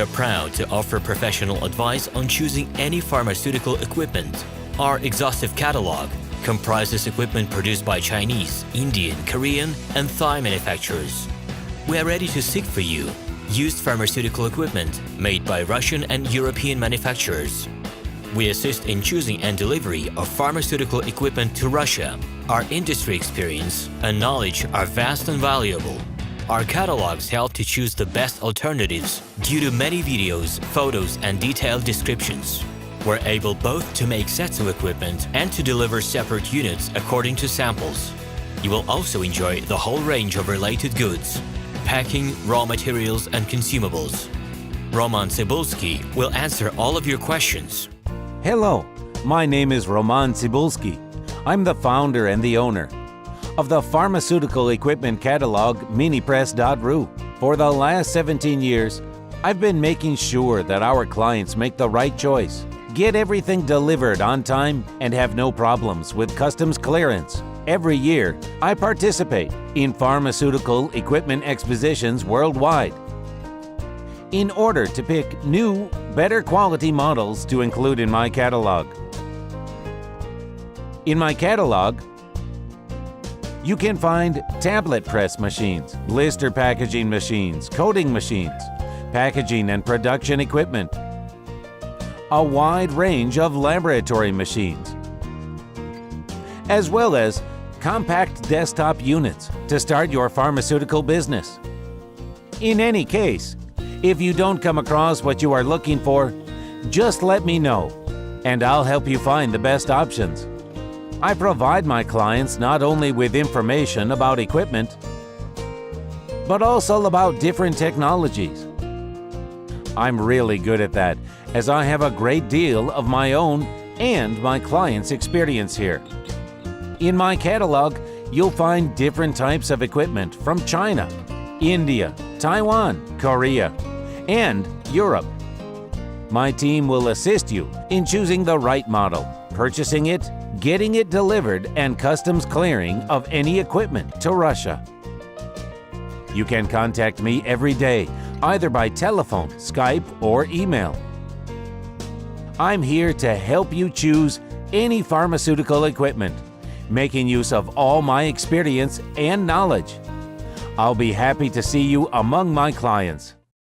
We're proud to offer professional advice on choosing any pharmaceutical equipment. Our exhaustive catalog comprises equipment produced by Chinese, Indian, Korean, and Thai manufacturers. We are ready to seek for you used pharmaceutical equipment made by Russian and European manufacturers. We assist in choosing and delivery of pharmaceutical equipment to Russia. Our industry experience and knowledge are vast and valuable. Our catalogs help to choose the best alternatives due to many videos, photos, and detailed descriptions. We're able both to make sets of equipment and to deliver separate units according to samples. You will also enjoy the whole range of related goods, packing, raw materials, and consumables. Roman Cybulski will answer all of your questions. Hello, my name is Roman Cybulski. I'm the founder and the owner of the pharmaceutical equipment catalog MINIPRESS.ru. For the last 17 years, I've been making sure that our clients make the right choice, get everything delivered on time, and have no problems with customs clearance. Every year, I participate in pharmaceutical equipment expositions worldwide in order to pick new, better quality models to include in my catalog. In my catalog, you can find tablet press machines, blister packaging machines, coating machines, packaging and production equipment, a wide range of laboratory machines, as well as compact desktop units to start your pharmaceutical business. In any case, if you don't come across what you are looking for, just let me know, and I'll help you find the best options. I provide my clients not only with information about equipment, but also about different technologies. I'm really good at that, as I have a great deal of my own and my clients' experience here. In my catalog, you'll find different types of equipment from China, India, Taiwan, Korea, and Europe. My team will assist you in choosing the right model, purchasing it, getting it delivered, and customs clearing of any equipment to Russia. You can contact me every day, either by telephone, Skype, or email. I'm here to help you choose any pharmaceutical equipment, making use of all my experience and knowledge. I'll be happy to see you among my clients.